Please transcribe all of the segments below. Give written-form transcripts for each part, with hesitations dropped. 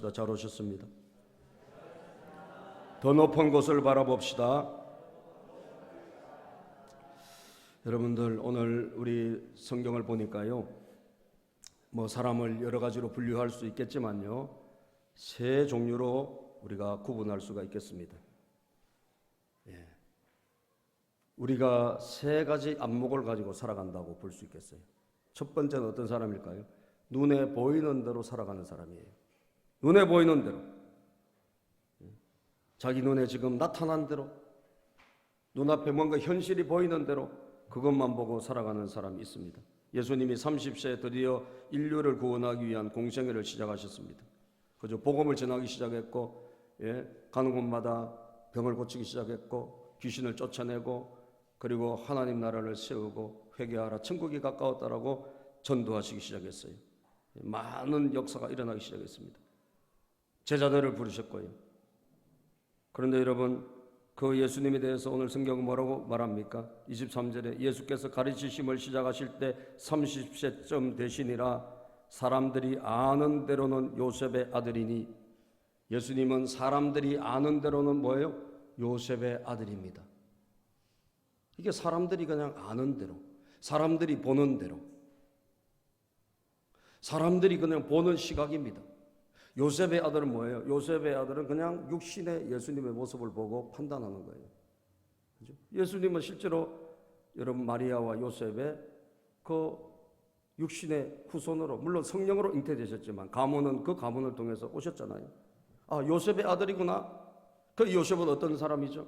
기도합시다. 잘 오셨습니다. 더 높은 곳을 바라봅시다. 여러분들, 오늘 우리 성경을 보니까요, 뭐 사람을 여러 가지로 분류할 수 있겠지만요, 세 종류로 우리가 구분할 수가 있겠습니다. 우리가 세 가지 안목을 가지고 살아간다고 볼 수 있겠어요. 첫 번째는 어떤 사람일까요? 눈에 보이는 대로 살아가는 사람이에요. 눈에 보이는 대로, 자기 눈에 지금 나타난 대로, 눈앞에 뭔가 현실이 보이는 대로 그것만 보고 살아가는 사람이 있습니다. 예수님이 30세에 드디어 인류를 구원하기 위한 공생애를 시작하셨습니다. 그저 복음을 전하기 시작했고, 가는 곳마다 병을 고치기 시작했고, 귀신을 쫓아내고, 그리고 하나님 나라를 세우고 회개하라 천국이 가까웠다라고 전도하시기 시작했어요. 많은 역사가 일어나기 시작했습니다. 제자들을 부르셨고요. 그런데 여러분, 그 예수님에 대해서 오늘 성경은 뭐라고 말합니까? 23절에 예수께서 가르치심을 시작하실 때 30세쯤 되시니라. 사람들이 아는 대로는 요셉의 아들이니. 예수님은 사람들이 아는 대로는 뭐예요? 요셉의 아들입니다. 이게 사람들이 그냥 아는 대로, 사람들이 보는 대로, 사람들이 그냥 보는 시각입니다. 요셉의 아들은 뭐예요? 요셉의 아들은 그냥 육신의 예수님의 모습을 보고 판단하는 거예요. 그렇죠? 예수님은 실제로 여러분 마리아와 요셉의 그 육신의 후손으로, 물론 성령으로 잉태되셨지만 가문은 그 가문을 통해서 오셨잖아요. 아, 요셉의 아들이구나. 그 요셉은 어떤 사람이죠?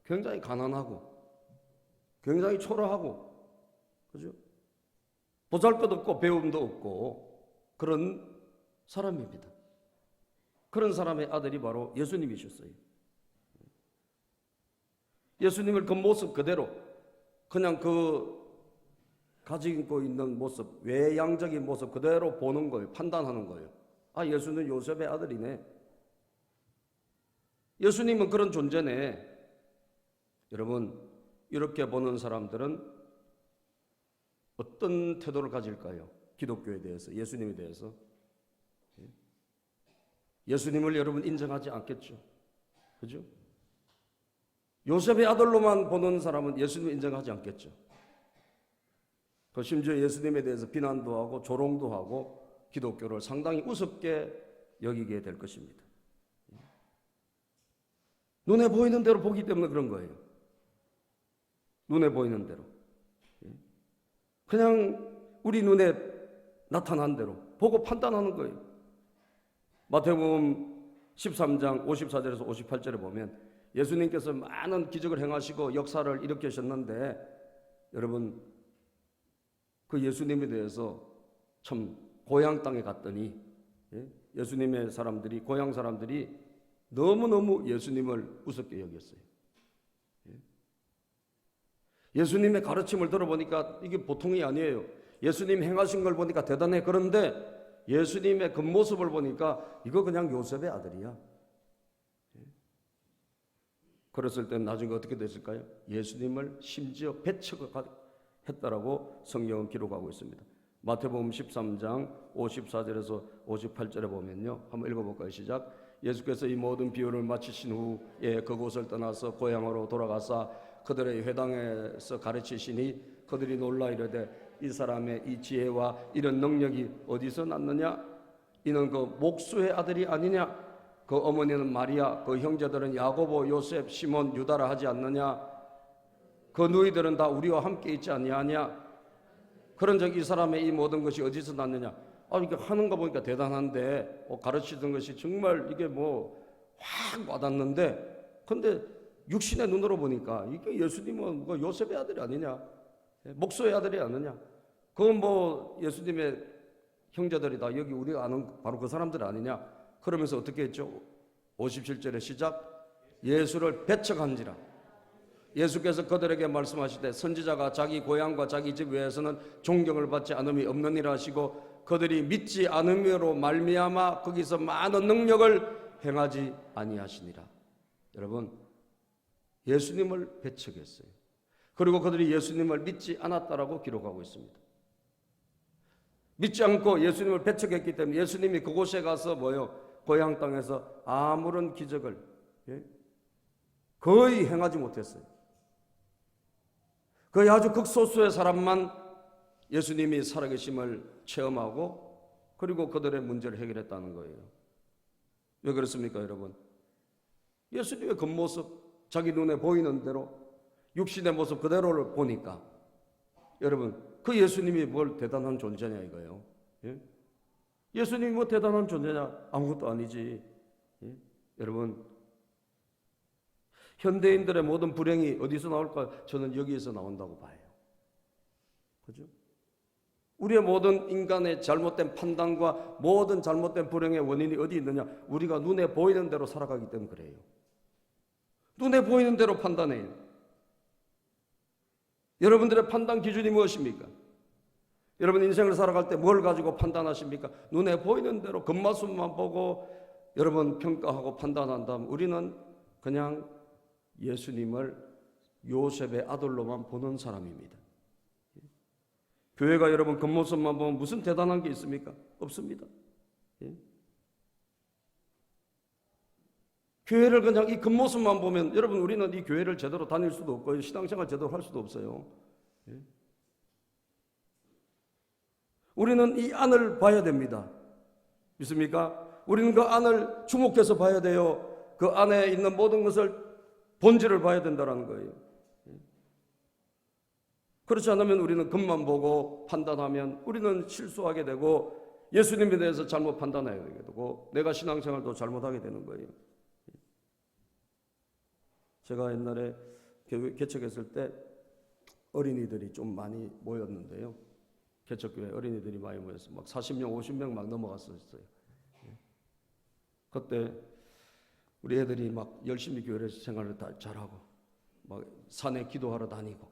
굉장히 가난하고 굉장히 초라하고, 그죠? 보잘것없고 배움도 없고 그런 사람입니다. 그런 사람의 아들이 바로 예수님이셨어요. 예수님을 그 모습 그대로 그냥 그 가지고 있는 모습, 외양적인 모습 그대로 보는 거예요. 판단하는 거예요. 아, 예수는 요셉의 아들이네. 예수님은 그런 존재네. 여러분, 이렇게 보는 사람들은 어떤 태도를 가질까요? 기독교에 대해서, 예수님에 대해서. 예수님을 여러분 인정하지 않겠죠. 그죠? 요셉의 아들로만 보는 사람은 예수님을 인정하지 않겠죠. 심지어 예수님에 대해서 비난도 하고 조롱도 하고 기독교를 상당히 우습게 여기게 될 것입니다. 눈에 보이는 대로 보기 때문에 그런 거예요. 눈에 보이는 대로. 그냥 우리 눈에 나타난 대로 보고 판단하는 거예요. 마태복음 13장 54절에서 58절에 보면 예수님께서 많은 기적을 행하시고 역사를 일으키셨는데, 여러분, 그 예수님에 대해서 참 고향 땅에 갔더니 예수님의 사람들이, 고향 사람들이 너무너무 예수님을 우습게 여겼어요. 예수님의 가르침을 들어보니까 이게 보통이 아니에요. 예수님 행하신 걸 보니까 대단해. 그런데 예수님의 겉모습을 보니까 이거 그냥 요셉의 아들이야. 그랬을 때 나중에 어떻게 됐을까요? 예수님을 심지어 배척했다라고 성경은 기록하고 있습니다. 마태복음 13장 54절에서 58절에 보면요, 한번 읽어볼까요? 시작. 예수께서 이 모든 비유를 마치신 후에 그곳을 떠나서 고향으로 돌아가사 그들의 회당에서 가르치시니 그들이 놀라 이르되 이 사람의 이 지혜와 이런 능력이 어디서 났느냐? 이는 그 목수의 아들이 아니냐? 그 어머니는 마리아, 그 형제들은 야고보, 요셉, 시몬, 유다라 하지 않느냐? 그 누이들은 다 우리와 함께 있지 아니하냐? 그런즉 이 사람의 이 모든 것이 어디서 났느냐? 아, 이게 하는 거 보니까 대단한데, 가르치던 것이 정말 이게 확 와닿는데, 근데 육신의 눈으로 보니까 이게 예수님은 요셉의 아들이 아니냐? 목소의 아들이 아니냐? 그건 예수님의 형제들이다. 여기 우리가 아는 바로 그 사람들 아니냐? 그러면서 어떻게 했죠? 57절에 시작. 예수를 배척한지라. 예수께서 그들에게 말씀하시되 선지자가 자기 고향과 자기 집 외에서는 존경을 받지 않음이 없느니라 하시고 그들이 믿지 않음으로 말미암아 거기서 많은 능력을 행하지 아니하시니라. 여러분, 예수님을 배척했어요. 그리고 그들이 예수님을 믿지 않았다라고 기록하고 있습니다. 믿지 않고 예수님을 배척했기 때문에 예수님이 그곳에 가서 고향 땅에서 아무런 기적을 거의 행하지 못했어요. 거의 아주 극소수의 사람만 예수님이 살아계심을 체험하고 그리고 그들의 문제를 해결했다는 거예요. 왜 그렇습니까, 여러분? 예수님의 겉모습, 자기 눈에 보이는 대로 육신의 모습 그대로를 보니까 여러분, 그 예수님이 뭘 대단한 존재냐 이거예요. 예수님이 뭐 대단한 존재냐? 아무것도 아니지. 여러분, 현대인들의 모든 불행이 어디서 나올까? 저는 여기에서 나온다고 봐요. 그죠? 우리의 모든 인간의 잘못된 판단과 모든 잘못된 불행의 원인이 어디 있느냐? 우리가 눈에 보이는 대로 살아가기 때문에 그래요. 눈에 보이는 대로 판단해요. 여러분들의 판단 기준이 무엇입니까? 여러분 인생을 살아갈 때 뭘 가지고 판단하십니까? 눈에 보이는 대로 겉모습만 보고 여러분 평가하고 판단한다면 우리는 그냥 예수님을 요셉의 아들로만 보는 사람입니다. 교회가 여러분 겉모습만 보면 무슨 대단한 게 있습니까? 없습니다. 교회를 그냥 이 겉모습만 보면 여러분 우리는 이 교회를 제대로 다닐 수도 없고 신앙생활 제대로 할 수도 없어요. 우리는 이 안을 봐야 됩니다. 믿습니까? 우리는 그 안을 주목해서 봐야 돼요. 그 안에 있는 모든 것을 본질을 봐야 된다는 거예요. 그렇지 않으면 우리는 겉만 보고 판단하면 우리는 실수하게 되고 예수님에 대해서 잘못 판단하게 되고 내가 신앙생활도 잘못하게 되는 거예요. 제가 옛날에 교회 개척했을 때 어린이들이 좀 많이 모였는데요. 개척교회 어린이들이 많이 모였어요. 막 40명, 50명 막 넘어갔었어요. 그때 우리 애들이 막 열심히 교회 생활을 다 잘하고 막 산에 기도하러 다니고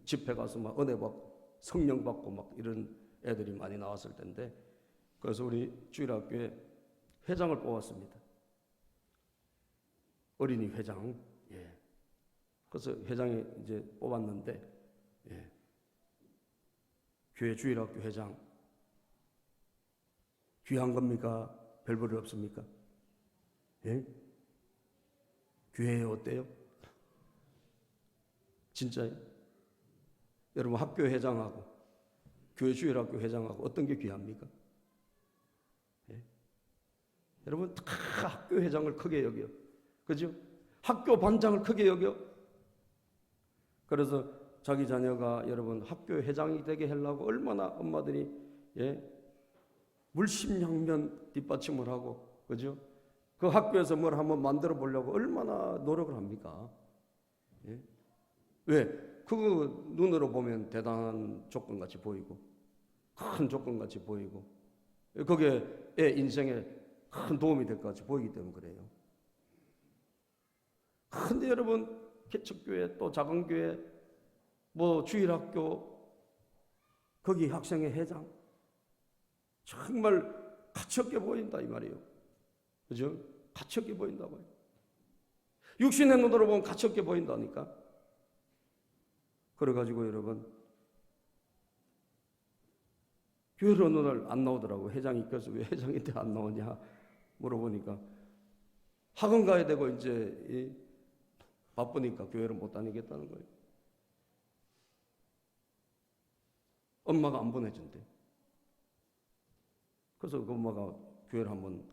집회 가서 막 은혜 받고 성령 받고 막 이런 애들이 많이 나왔을 텐데 그래서 우리 주일학교에 회장을 뽑았습니다. 어린이 회장. 그래서 회장이 이제 뽑았는데 교회 주일학교 회장 귀한 겁니까? 별 볼일 없습니까? 교회에 어때요? 진짜요? 여러분 학교 회장하고 교회 주일학교 회장하고 어떤 게 귀합니까? 여러분 다 학교 회장을 크게 여겨. 그죠? 학교 반장을 크게 여겨. 그래서 자기 자녀가 여러분 학교 회장이 되게 하려고 얼마나 엄마들이 물심양면 뒷받침을 하고 그죠? 그 학교에서 뭘 한번 만들어 보려고 얼마나 노력을 합니까? 왜? 그거 눈으로 보면 대단한 조건같이 보이고 큰 조건같이 보이고 그게 애 인생에 큰 도움이 될 것 같이 보이기 때문에 그래요. 근데 여러분 개척교회 또 작은 교회 뭐 주일학교 거기 학생회 회장 정말 가치없게 보인다 이 말이에요. 그죠? 가치없게 보인다고요. 육신의 눈으로 보면 가치없게 보인다니까. 그래가지고 여러분 교회로 오늘 안 나오더라고. 회장이 껴서 왜 회장인데 안 나오냐 물어보니까 학원 가야 되고 이제 바쁘니까 교회를 못 다니겠다는 거예요. 엄마가 안 보내준대. 그래서 그 엄마가 교회를 한번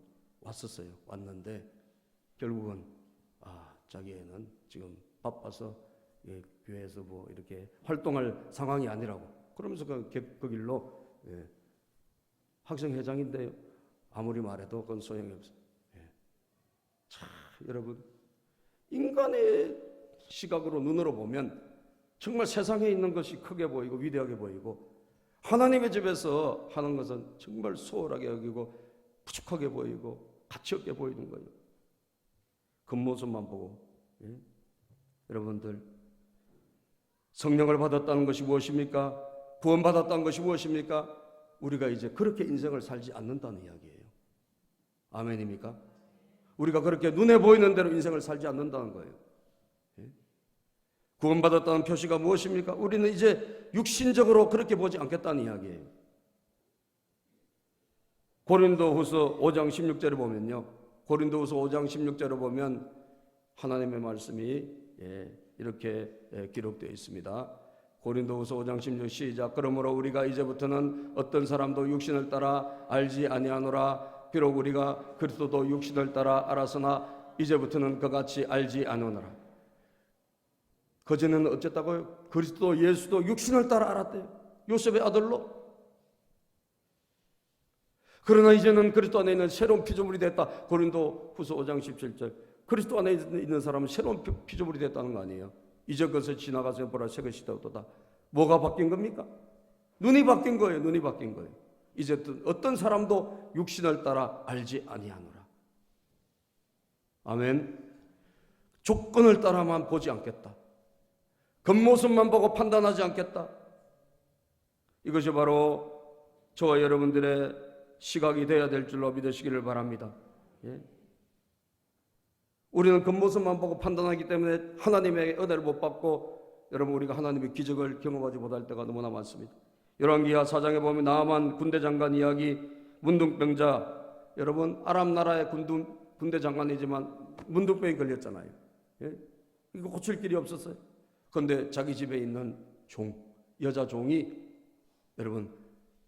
왔었어요. 왔는데 결국은 자기 애는 지금 바빠서 교회에서 뭐 이렇게 활동할 상황이 아니라고. 그러면서 그 길로 학생회장인데 아무리 말해도 그건 소용이 없어요. 참 여러분 인간의 시각으로 눈으로 보면 정말 세상에 있는 것이 크게 보이고 위대하게 보이고 하나님의 집에서 하는 것은 정말 소홀하게 여기고 부족하게 보이고 가치없게 보이는 거예요. 겉모습만 보고. 여러분들 성령을 받았다는 것이 무엇입니까? 구원받았다는 것이 무엇입니까? 우리가 이제 그렇게 인생을 살지 않는다는 이야기예요. 아멘입니까? 우리가 그렇게 눈에 보이는 대로 인생을 살지 않는다는 거예요. 구원받았다는 표시가 무엇입니까? 우리는 이제 육신적으로 그렇게 보지 않겠다는 이야기예요. 고린도후서 5장 16절에 보면요. 고린도후서 5장 16절을 보면 하나님의 말씀이 이렇게 기록되어 있습니다. 고린도후서 5장 16 시작. 그러므로 우리가 이제부터는 어떤 사람도 육신을 따라 알지 아니하노라. 비록 우리가 그리스도도 육신을 따라 알았으나 이제부터는 그같이 알지 않으노라. 그전에는 어쨌다고요? 그리스도 예수도 육신을 따라 알았대요. 요셉의 아들로. 그러나 이제는 그리스도 안에 있는 새로운 피조물이 됐다. 고린도후서 5장 17절. 그리스도 안에 있는 사람은 새로운 피조물이 됐다는 거 아니에요? 이제 그것을 지나가서 보라 새 것이 되었도다. 뭐가 바뀐 겁니까? 눈이 바뀐 거예요. 눈이 바뀐 거예요. 이제 어떤 사람도 육신을 따라 알지 아니하노라. 아멘. 조건을 따라만 보지 않겠다. 겉모습만 보고 판단하지 않겠다. 이것이 바로 저와 여러분들의 시각이 되어야 될 줄로 믿으시기를 바랍니다. 우리는 겉모습만 보고 판단하기 때문에 하나님의 은혜를 못 받고 여러분 우리가 하나님의 기적을 경험하지 못할 때가 너무나 많습니다. 열왕기하 4장에 보면 나아만 군대 장관 이야기, 문둥병자, 여러분 아람 나라의 군대 장관이지만 문둥병이 걸렸잖아요. 이거 고칠 길이 없었어요. 그런데 자기 집에 있는 여자 종이 여러분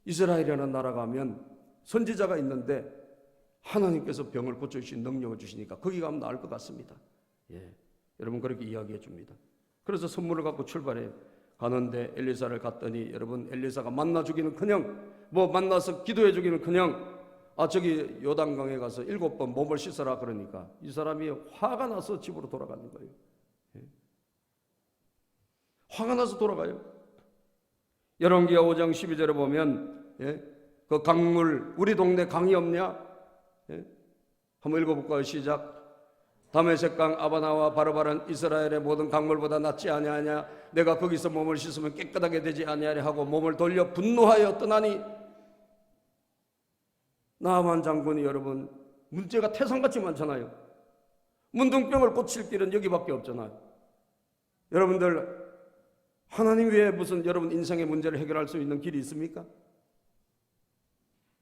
이스라엘이라는 나라 가면 선지자가 있는데 하나님께서 병을 고쳐주신 능력을 주시니까 거기 가면 나을 것 같습니다. 여러분 그렇게 이야기해 줍니다. 그래서 선물을 갖고 출발해요. 가는데 엘리사를 갔더니 여러분 엘리사가 만나주기는커녕 만나서 기도해주기는커녕 저기 요단강에 가서 7번 몸을 씻어라 그러니까 이 사람이 화가 나서 집으로 돌아가는 거예요. 화가 나서 돌아가요. 열왕기하 5장 12절에 보면 그 강물 우리 동네 강이 없냐? 한번 읽어볼까요? 시작. 다메섹강 아바나와 바르바른 이스라엘의 모든 강물보다 낫지 아니하냐? 내가 거기서 몸을 씻으면 깨끗하게 되지 아니하랴 하고 몸을 돌려 분노하여 떠나니. 나아만 장군이 여러분 문제가 태산같이 많잖아요. 문둥병을 고칠 길은 여기밖에 없잖아요. 여러분들 하나님 외에 무슨 여러분 인생의 문제를 해결할 수 있는 길이 있습니까?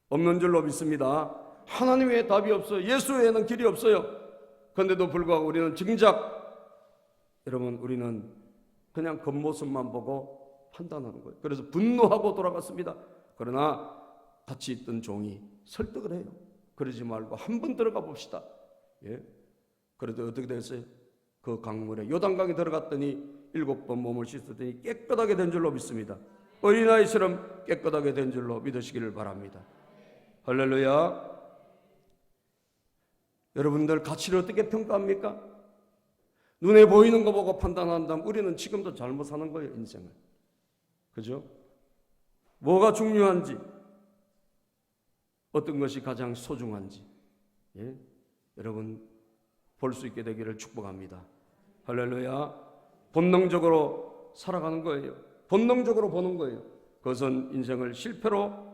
없는 줄로 믿습니다. 하나님 외에 답이 없어요. 예수 외에는 길이 없어요. 그런데도 불구하고 우리는 정작 여러분 우리는 그냥 겉모습만 보고 판단하는 거예요. 그래서 분노하고 돌아갔습니다. 그러나 같이 있던 종이 설득을 해요. 그러지 말고 한번 들어가 봅시다. 그래도 어떻게 됐어요? 그 강물에 요단강에 들어갔더니 7번 몸을 씻었더니 깨끗하게 된 줄로 믿습니다. 어린아이처럼 깨끗하게 된 줄로 믿으시기를 바랍니다. 할렐루야. 여러분들 가치를 어떻게 평가합니까? 눈에 보이는 거 보고 판단한다면 우리는 지금도 잘못 사는 거예요. 인생을. 그죠? 뭐가 중요한지 어떤 것이 가장 소중한지 여러분 볼 수 있게 되기를 축복합니다. 할렐루야. 본능적으로 살아가는 거예요. 본능적으로 보는 거예요. 그것은 인생을 실패로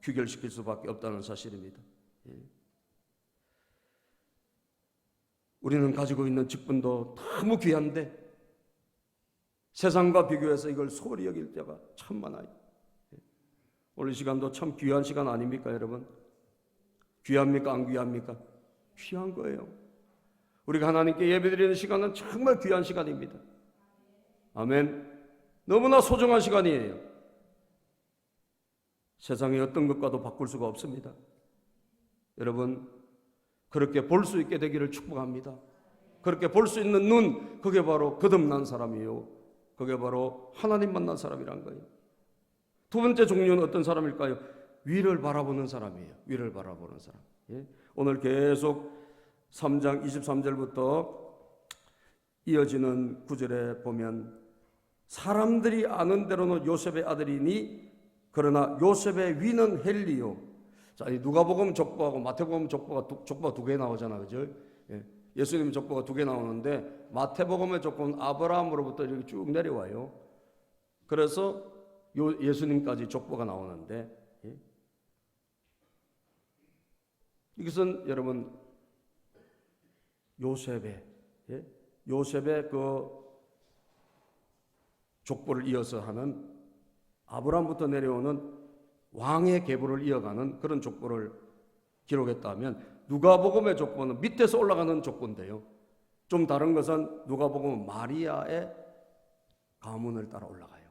귀결시킬 수밖에 없다는 사실입니다. 우리는 가지고 있는 직분도 너무 귀한데 세상과 비교해서 이걸 소홀히 여길 때가 참 많아요. 오늘 이 시간도 참 귀한 시간 아닙니까 여러분? 귀합니까 안 귀합니까? 귀한 거예요. 우리가 하나님께 예배드리는 시간은 정말 귀한 시간입니다. 아멘. 너무나 소중한 시간이에요. 세상의 어떤 것과도 바꿀 수가 없습니다. 여러분 그렇게 볼 수 있게 되기를 축복합니다. 그렇게 볼 수 있는 눈, 그게 바로 거듭난 사람이에요. 그게 바로 하나님 만난 사람이란 거예요. 두 번째 종류는 어떤 사람일까요? 위를 바라보는 사람이에요. 위를 바라보는 사람. 오늘 계속 3장 23절부터 이어지는 구절에 보면 사람들이 아는 대로는 요셉의 아들이니 그러나 요셉의 위는 헬리요. 자, 누가복음 족보하고 마태복음 족보가 두 개 나오잖아, 그죠? 예수님 족보가 두 개 나오는데 마태복음의 족보는 아브라함으로부터 이렇게 쭉 내려와요. 그래서 예수님까지 족보가 나오는데 이것은 여러분 요셉의 그 족보를 이어서 하는 아브라함부터 내려오는 왕의 계보를 이어가는 그런 족보를 기록했다면 누가복음의 족보는 밑에서 올라가는 족보인데요. 좀 다른 것은 누가복음은 마리아의 가문을 따라 올라가요.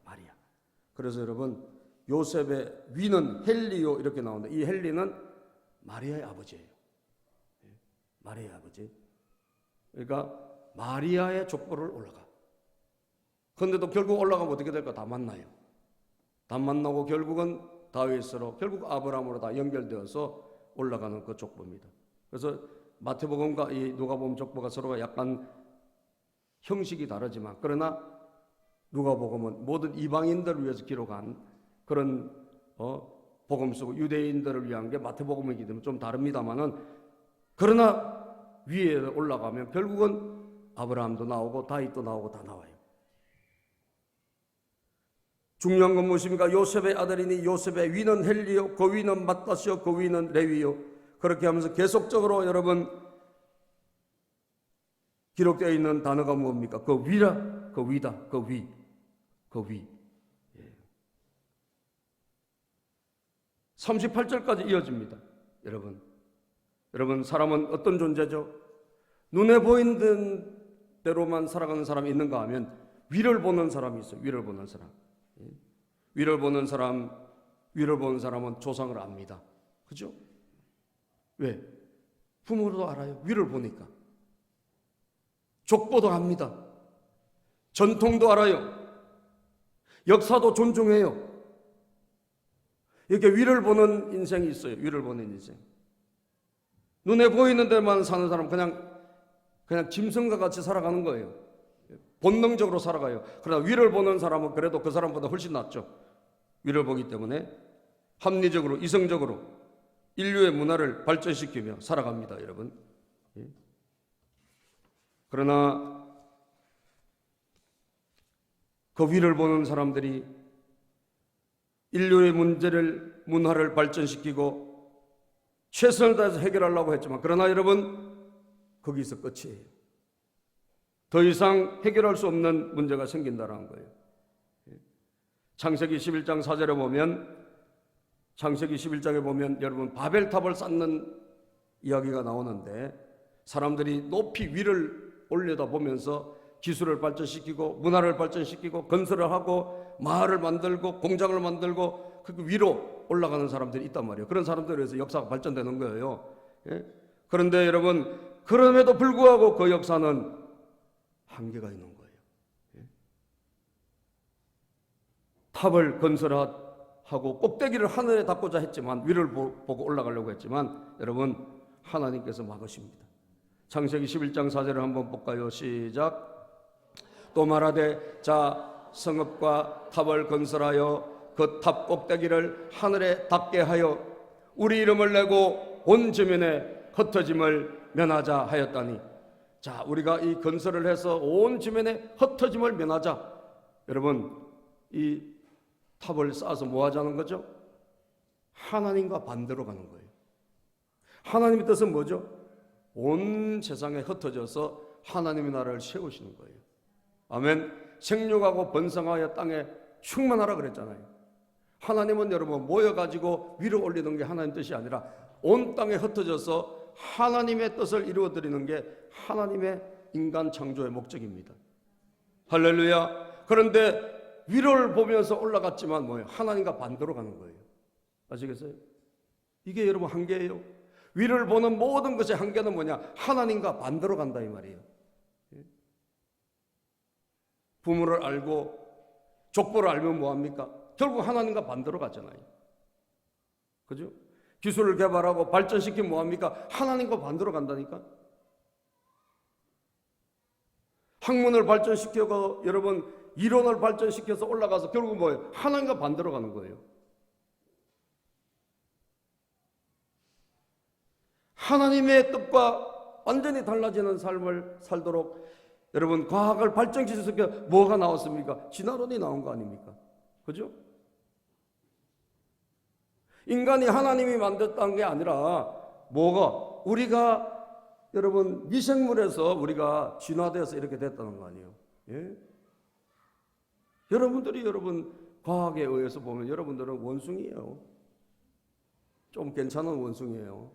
마리아. 그래서 여러분 요셉의 위는 헬리오 이렇게 나오는데 이 헬리는 마리아의 아버지예요. 마리아의 아버지. 그러니까 마리아의 족보를 올라가. 그런데도 결국 올라가면 어떻게 될까? 다 만나요. 다 만나고 결국은 다윗으로 결국 아브라함으로 다 연결되어서 올라가는 그 족보입니다. 그래서 마태복음과 이 누가복음 족보가 서로가 약간 형식이 다르지만 그러나 누가복음은 모든 이방인들을 위해서 기록한 그런 복음 쓰고 유대인들을 위한 게 마태복음이기 때문에 좀 다릅니다만은 그러나 위에 올라가면 결국은 아브라함도 나오고 다윗도 나오고 다 나와요. 중요한 건 무엇입니까? 요셉의 아들이니 요셉의 위는 헬리요, 그 위는 맏다시요, 그 위는 레위요. 그렇게 하면서 계속적으로 여러분 기록되어 있는 단어가 뭡니까? 그 위라, 그 위다, 그 위, 그 위. 38절까지 이어집니다. 여러분 사람은 어떤 존재죠? 눈에 보이는 대로만 살아가는 사람이 있는가 하면 위를 보는 사람이 있어요. 위를 보는 사람. 위를 보는 사람은 조상을 압니다. 그죠? 왜? 부모도 알아요. 위를 보니까. 족보도 압니다. 전통도 알아요. 역사도 존중해요. 이렇게 위를 보는 인생이 있어요. 위를 보는 인생. 눈에 보이는 데만 사는 사람 그냥 짐승과 같이 살아가는 거예요. 본능적으로 살아가요. 그러나 위를 보는 사람은 그래도 그 사람보다 훨씬 낫죠. 위를 보기 때문에 합리적으로 이성적으로 인류의 문화를 발전시키며 살아갑니다. 여러분. 그러나 그 위를 보는 사람들이 인류의 문화를 발전시키고 최선을 다해서 해결하려고 했지만 그러나 여러분 거기서 끝이에요. 더 이상 해결할 수 없는 문제가 생긴다는 거예요. 창세기 11장 4절에 보면 창세기 11장에 보면 여러분 바벨탑을 쌓는 이야기가 나오는데 사람들이 높이 위를 올려다 보면서 기술을 발전시키고 문화를 발전시키고 건설을 하고 마을을 만들고 공장을 만들고 그 위로 올라가는 사람들이 있단 말이에요. 그런 사람들에 의해서 역사가 발전되는 거예요. 그런데 여러분 그럼에도 불구하고 그 역사는 한계가 있는 거예요. 탑을 건설하고 꼭대기를 하늘에 닿고자 했지만 위를 보고 올라가려고 했지만 여러분 하나님께서 막으십니다. 창세기 11장 4절을 한번 볼까요? 시작. 또 말하되 자 성읍과 탑을 건설하여 그 탑 꼭대기를 하늘에 닿게 하여 우리 이름을 내고 온 지면에 흩어짐을 면하자 하였다니. 자, 우리가 이 건설을 해서 온 지면에 흩어짐을 면하자. 여러분 이 탑을 쌓아서 뭐 하자는 거죠? 하나님과 반대로 가는 거예요. 하나님의 뜻은 뭐죠? 온 세상에 흩어져서 하나님의 나라를 세우시는 거예요. 아멘. 생육하고 번성하여 땅에 충만하라 그랬잖아요. 하나님은 여러분 모여가지고 위로 올리는 게 하나님 뜻이 아니라 온 땅에 흩어져서 하나님의 뜻을 이루어드리는 게 하나님의 인간 창조의 목적입니다. 할렐루야. 그런데 위를 보면서 올라갔지만 뭐예요? 하나님과 반대로 가는 거예요. 아시겠어요? 이게 여러분 한계예요. 위를 보는 모든 것의 한계는 뭐냐? 하나님과 반대로 간다 이 말이에요. 부모를 알고 족보를 알면 뭐합니까? 결국 하나님과 반대로 가잖아요. 그죠? 기술을 개발하고 발전시키면 뭐합니까? 하나님과 반대로 간다니까. 학문을 발전시켜서 여러분 이론을 발전시켜서 올라가서 결국 뭐예요? 하나님과 반대로 가는 거예요. 하나님의 뜻과 완전히 달라지는 삶을 살도록 여러분 과학을 발전시켜서 뭐가 나왔습니까? 진화론이 나온 거 아닙니까? 그죠? 인간이 하나님이 만들었다는 게 아니라 뭐가 우리가 여러분 미생물에서 우리가 진화돼서 이렇게 됐다는 거 아니에요? 예? 여러분들이 여러분 과학에 의해서 보면 여러분들은 원숭이에요. 좀 괜찮은 원숭이에요.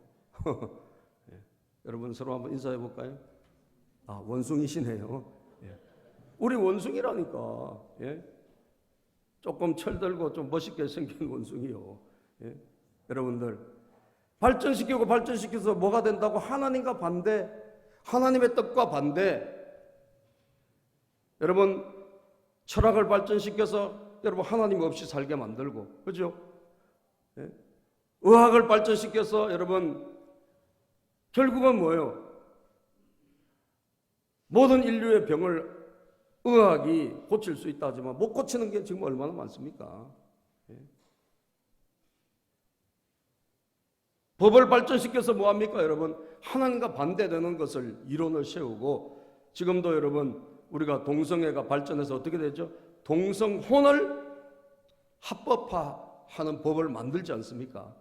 예. 여러분 서로 한번 인사해 볼까요? 아, 원숭이시네요. 예. 우리 원숭이라니까. 예? 조금 철들고 좀 멋있게 생긴 원숭이요. 예? 여러분들 발전시키고 발전시켜서 뭐가 된다고? 하나님과 반대, 하나님의 뜻과 반대. 여러분 철학을 발전시켜서 여러분 하나님 없이 살게 만들고, 그죠? 예? 의학을 발전시켜서 여러분 결국은 뭐예요? 모든 인류의 병을 의학이 고칠 수 있다 하지만 못 고치는 게 지금 얼마나 많습니까? 예? 법을 발전시켜서 뭐합니까? 여러분 하나님과 반대되는 것을 이론을 세우고, 지금도 여러분 우리가 동성애가 발전해서 어떻게 되죠? 동성혼을 합법화하는 법을 만들지 않습니까?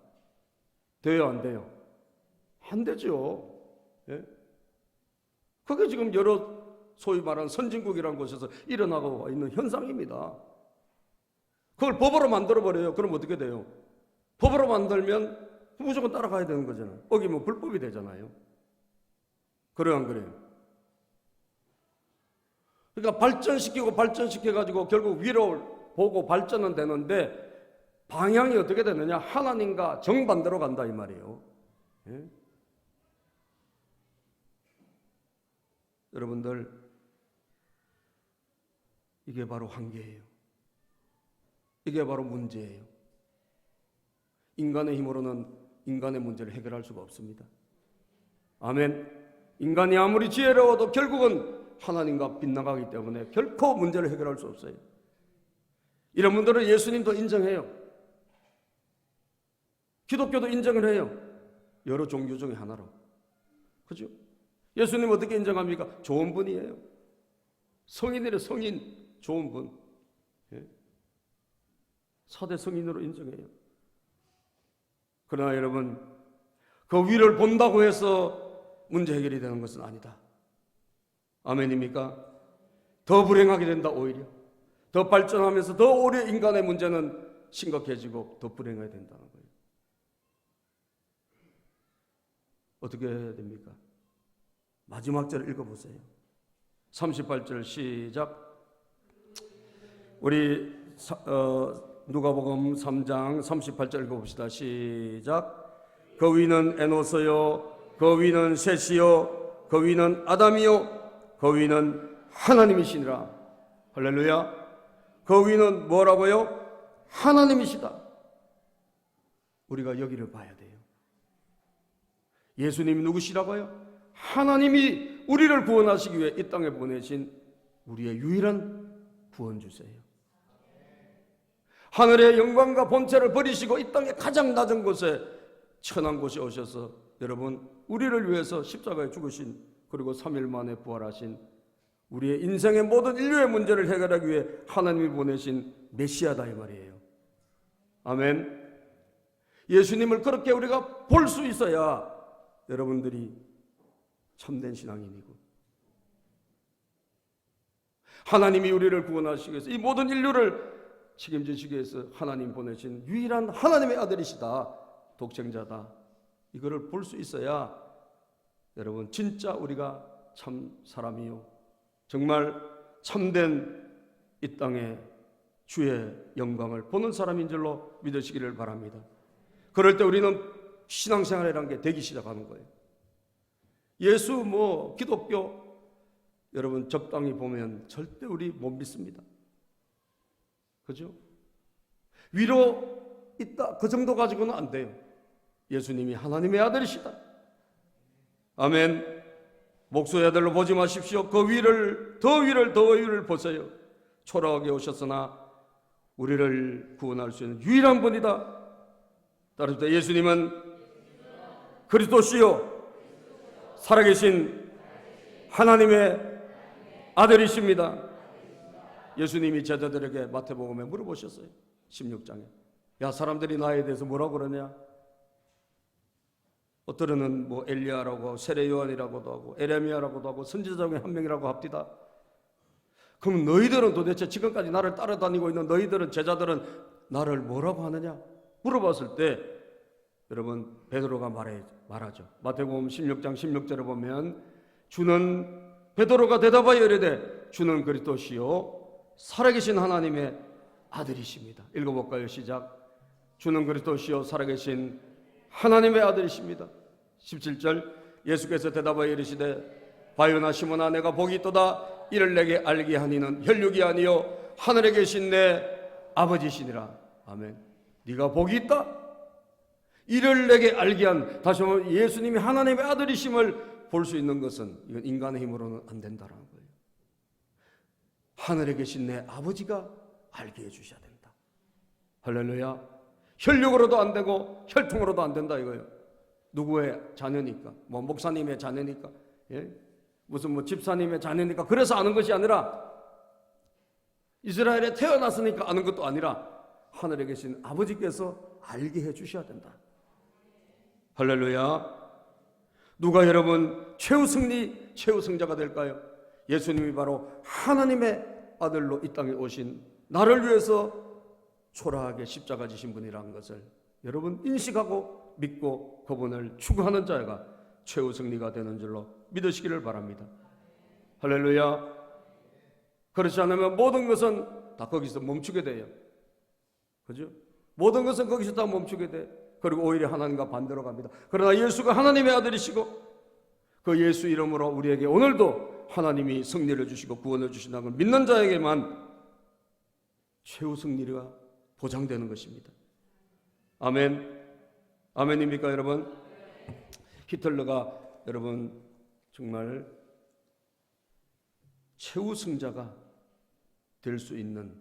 돼요, 안 돼요? 안 되죠. 예? 그게 지금 여러 소위 말하는 선진국이라는 곳에서 일어나고 있는 현상입니다. 그걸 법으로 만들어버려요. 그럼 어떻게 돼요? 법으로 만들면 무조건 따라가야 되는 거잖아요. 어기면 불법이 되잖아요. 그래요, 안 그래요? 그러니까 발전시켜가지고 결국 위로 보고 발전은 되는데 방향이 어떻게 되느냐? 하나님과 정반대로 간다 이 말이에요. 예? 여러분들 이게 바로 한계예요. 이게 바로 문제예요. 인간의 힘으로는 인간의 문제를 해결할 수가 없습니다. 아멘. 인간이 아무리 지혜로워도 결국은 하나님과 빗나가기 때문에 결코 문제를 해결할 수 없어요. 이런 분들은 예수님도 인정해요. 기독교도 인정을 해요. 여러 종교 중에 하나로. 그죠? 예수님 어떻게 인정합니까? 좋은 분이에요. 성인이래, 성인. 좋은 분. 예? 4대 성인으로 인정해요. 그러나 여러분, 그 위를 본다고 해서 문제 해결이 되는 것은 아니다. 아멘입니까? 더 불행하게 된다, 오히려. 더 발전하면서 더 오래 인간의 문제는 심각해지고 더 불행하게 된다는 거예요. 어떻게 해야 됩니까? 마지막 절을 읽어보세요. 38절 시작. 우리 누가복음 3장 38절 읽어봅시다. 시작. 그 위는 에노스요, 그 위는 셋이요, 그 위는 아담이요, 그 위는 하나님이시니라. 할렐루야. 그 위는 뭐라고요? 하나님이시다. 우리가 여기를 봐야 돼요. 예수님이 누구시라고요? 하나님이 우리를 구원하시기 위해 이 땅에 보내신 우리의 유일한 구원주세요. 하늘의 영광과 본체를 버리시고 이 땅의 가장 낮은 곳에 천한 곳에 오셔서 여러분 우리를 위해서 십자가에 죽으신, 그리고 3일 만에 부활하신 우리의 인생의 모든 인류의 문제를 해결하기 위해 하나님이 보내신 메시아다 이 말이에요. 아멘. 예수님을 그렇게 우리가 볼 수 있어야 여러분들이 참된 신앙인이고, 하나님이 우리를 구원하시기 위해서 이 모든 인류를 책임지시기 위해서 하나님 보내신 유일한 하나님의 아들이시다, 독생자다, 이거를 볼 수 있어야 여러분 진짜 우리가 참 사람이요, 정말 참된 이 땅에 주의 영광을 보는 사람인 줄로 믿으시기를 바랍니다. 그럴 때 우리는 신앙생활이라는 게 되기 시작하는 거예요. 예수 기독교 여러분 적당히 보면 절대 우리 못 믿습니다. 그죠? 위로 있다 그 정도 가지고는 안 돼요. 예수님이 하나님의 아들이시다. 아멘. 목소의 아들로 보지 마십시오. 그 위를 더 위를 보세요. 초라하게 오셨으나 우리를 구원할 수 있는 유일한 분이다. 따라서 예수님은 그리스도시요 살아계신 하나님의 아들이십니다. 예수님이 제자들에게 마태복음에 물어보셨어요. 16장에. 야, 사람들이 나에 대해서 뭐라고 그러냐? 어떠는 엘리야라고 하고 세례 요한이라고도 하고 에레미야라고도 하고 선지자 중에 한 명이라고 합디다. 그럼 너희들은 도대체 지금까지 나를 따라다니고 있는 너희들은 제자들은 나를 뭐라고 하느냐? 물어봤을 때 여러분 베드로가 말하죠. 마태복음 16장 16절에 보면 베드로가 대답하여 이르되 주는 그리스도시요 살아계신 하나님의 아들이십니다. 읽어볼까요? 시작. 주는 그리스도시요 살아계신 하나님의 아들이십니다. 17절 예수께서 대답하여 이르시되 바요나 시몬아 내가 복이 있도다 이를 내게 알게 하니는 혈육이 아니요 하늘에 계신 내 아버지시니라. 아멘. 네가 복이 있다. 이를 내게 알게 한, 다시 한번 예수님이 하나님의 아들이심을 볼 수 있는 것은 이건 인간의 힘으로는 안 된다는 거예요. 하늘에 계신 내 아버지가 알게 해주셔야 된다. 할렐루야. 혈육으로도 안 되고 혈통으로도 안 된다 이거예요. 누구의 자녀니까? 뭐 목사님의 자녀니까? 예? 무슨 뭐 집사님의 자녀니까? 그래서 아는 것이 아니라 이스라엘에 태어났으니까 아는 것도 아니라 하늘에 계신 아버지께서 알게 해주셔야 된다. 할렐루야. 누가 여러분 최우승자가 될까요? 예수님이 바로 하나님의 아들로 이 땅에 오신 나를 위해서 초라하게 십자가 지신 분이라는 것을 여러분 인식하고 믿고 그분을 추구하는 자가 최우승리가 되는 줄로 믿으시기를 바랍니다. 할렐루야. 그렇지 않으면 모든 것은 다 거기서 멈추게 돼요. 그죠? 모든 것은 거기서 다 멈추게 돼. 그리고 오히려 하나님과 반대로 갑니다. 그러나 예수가 하나님의 아들이시고 그 예수 이름으로 우리에게 오늘도 하나님이 승리를 주시고 구원을 주신다는 걸 믿는 자에게만 최후 승리가 보장되는 것입니다. 아멘. 아멘입니까 여러분? 히틀러가 여러분 정말 최후 승자가 될 수 있는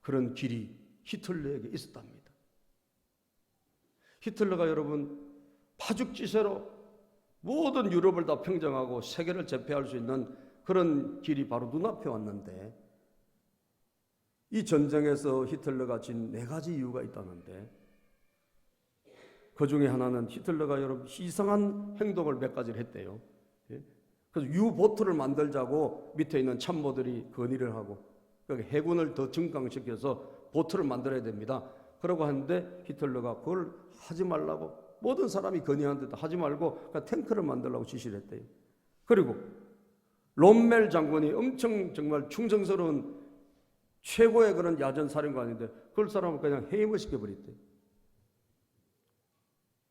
그런 길이 히틀러에게 있었답니다. 히틀러가 여러분 파죽지세로 모든 유럽을 다 평정하고 세계를 제패할 수 있는 그런 길이 바로 눈앞에 왔는데 이 전쟁에서 히틀러가 진 4가지 이유가 있다는데 그 중에 하나는 히틀러가 여러분 이상한 행동을 몇 가지를 했대요. 그래서 유보트를 만들자고 밑에 있는 참모들이 건의를 하고 해군을 더 증강시켜서 보트를 만들어야 됩니다. 그러고 하는데 히틀러가 그걸 하지 말라고 모든 사람이 건의하는데도 하지 말고 탱크를 만들라고 지시를 했대요. 그리고 롬멜 장군이 엄청 정말 충성스러운 최고의 그런 야전 사령관인데 그걸 사람을 그냥 해임을 시켜버렸대요.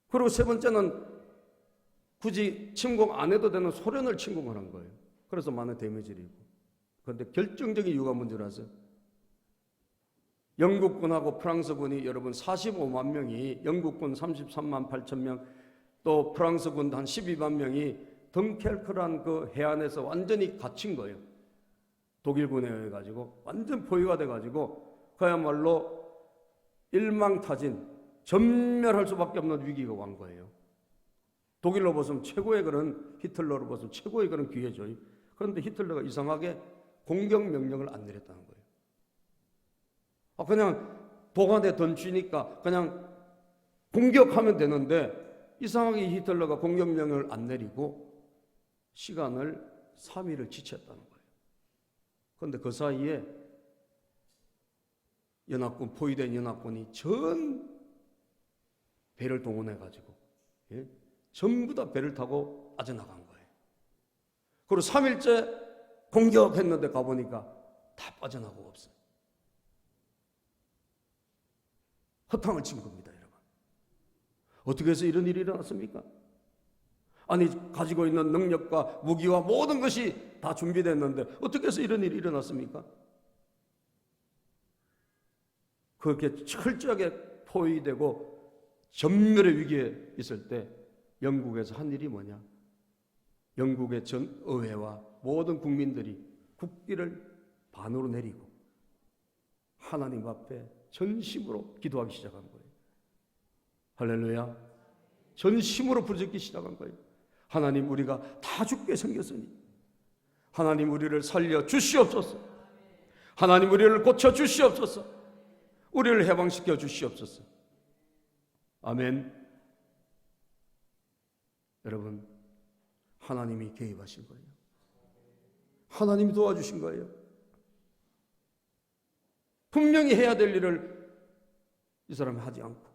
그리고 세 번째는 굳이 침공 안 해도 되는 소련을 침공을 한 거예요. 그래서 많은 데미지를 입고. 그런데 결정적인 이유가 뭔지 아세요? 영국군하고 프랑스군이 여러분 45만 명이 영국군 33만 8천 명 또 프랑스군 한 12만 명이 덩켈크란 그 해안에서 완전히 갇힌 거예요. 독일군에 의해 가지고 완전 포위가 돼 가지고 그야말로 일망타진 전멸할 수밖에 없는 위기가 온 거예요. 독일로 보시면 최고의 그런 히틀러로 보시면 최고의 그런 기회죠. 그런데 히틀러가 이상하게 공격 명령을 안 내렸다는 거예요. 그냥 도관에 던지니까 그냥 공격하면 되는데 이상하게 히틀러가 공격명령을 안 내리고 시간을 3일을 지체했다는 거예요. 그런데 그 사이에 포위된 연합군이 전 배를 동원해가지고 전부 다 배를 타고 빠져나간 거예요. 그리고 3일째 공격했는데 가보니까 다 빠져나가고 없어요. 허탕을 친 겁니다, 여러분. 어떻게 해서 이런 일이 일어났습니까? 아니, 가지고 있는 능력과 무기와 모든 것이 다 준비됐는데 어떻게 해서 이런 일이 일어났습니까? 그렇게 철저하게 포위되고 전멸의 위기에 있을 때 영국에서 한 일이 뭐냐? 영국의 전 의회와 모든 국민들이 국기를 반으로 내리고 하나님 앞에 전심으로 기도하기 시작한 거예요. 할렐루야. 전심으로 부르짖기 시작한 거예요. 하나님, 우리가 다 죽게 생겼으니 하나님, 우리를 살려 주시옵소서. 하나님, 우리를 고쳐 주시옵소서. 우리를 해방시켜 주시옵소서. 아멘. 여러분, 하나님이 개입하신 거예요. 하나님이 도와주신 거예요. 분명히 해야 될 일을 이 사람이 하지 않고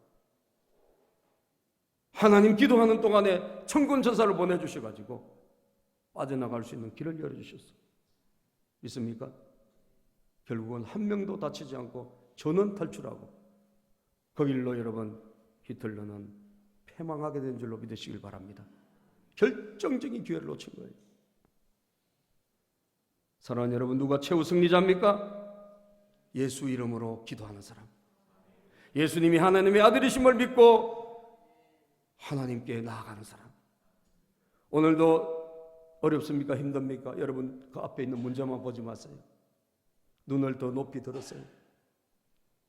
하나님 기도하는 동안에 천군 천사를 보내주셔가지고 빠져나갈 수 있는 길을 열어주셨어요. 믿습니까? 결국은 한 명도 다치지 않고 전원 탈출하고 그 길로 여러분 히틀러는 패망하게 된 줄로 믿으시길 바랍니다. 결정적인 기회를 놓친 거예요. 사랑하는 여러분, 누가 최후 승리자입니까? 예수 이름으로 기도하는 사람. 예수님이 하나님의 아들이심을 믿고 하나님께 나아가는 사람. 오늘도 어렵습니까? 힘듭니까? 여러분 그 앞에 있는 문제만 보지 마세요. 눈을 더 높이 들으세요.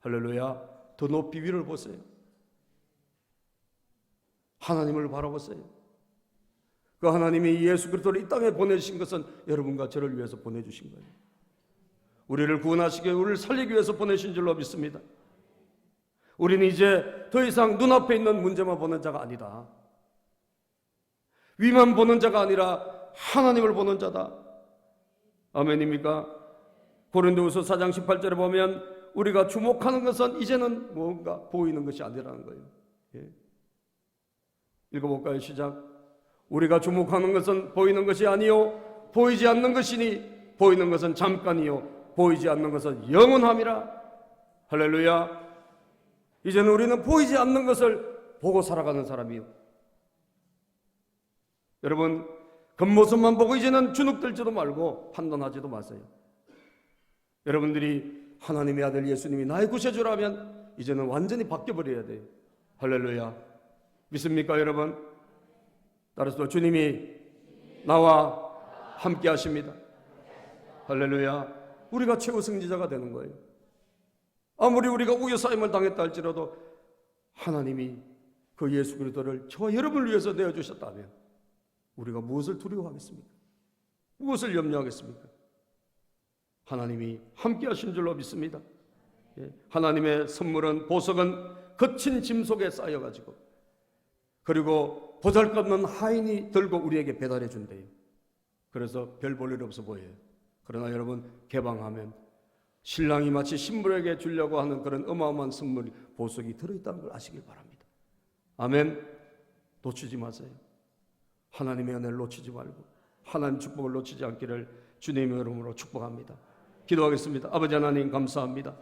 할렐루야. 더 높이 위를 보세요. 하나님을 바라보세요. 그 하나님이 예수 그리스도를 이 땅에 보내주신 것은 여러분과 저를 위해서 보내주신 거예요. 우리를 구원하시기 위해 우리를 살리기 위해서 보내신 줄로 믿습니다. 우리는 이제 더 이상 눈앞에 있는 문제만 보는 자가 아니다. 위만 보는 자가 아니라 하나님을 보는 자다. 아멘입니까? 고린도후서 4장 18절에 보면 우리가 주목하는 것은 이제는 뭔가 보이는 것이 아니라는 거예요. 예. 읽어볼까요? 시작. 우리가 주목하는 것은 보이는 것이 아니요 보이지 않는 것이니 보이는 것은 잠깐이요 보이지 않는 것은 영원함이라. 할렐루야. 이제는 우리는 보이지 않는 것을 보고 살아가는 사람이요. 여러분 겉모습만 보고 이제는 주눅들지도 말고 판단하지도 마세요. 여러분들이 하나님의 아들 예수님이 나의 구세주라면 이제는 완전히 바뀌어버려야 돼요. 할렐루야. 믿습니까 여러분? 따라서 주님이 나와 함께 하십니다. 할렐루야. 우리가 최후 승리자가 되는 거예요. 아무리 우리가 우겨싸임을 당했다 할지라도 하나님이 그 예수 그리스도를 저와 여러분을 위해서 내어주셨다면 우리가 무엇을 두려워하겠습니까? 무엇을 염려하겠습니까? 하나님이 함께 하신 줄로 믿습니다. 하나님의 선물은, 보석은 거친 짐 속에 쌓여가지고 그리고 보잘것없는 하인이 들고 우리에게 배달해 준대요. 그래서 별 볼 일 없어 보여요. 그러나 여러분 개방하면 신랑이 마치 신부에게 주려고 하는 그런 어마어마한 선물, 보석이 들어있다는 걸 아시길 바랍니다. 아멘. 놓치지 마세요. 하나님의 은혜를 놓치지 말고 하나님 축복을 놓치지 않기를 주님의 이름으로 축복합니다. 기도하겠습니다. 아버지 하나님 감사합니다.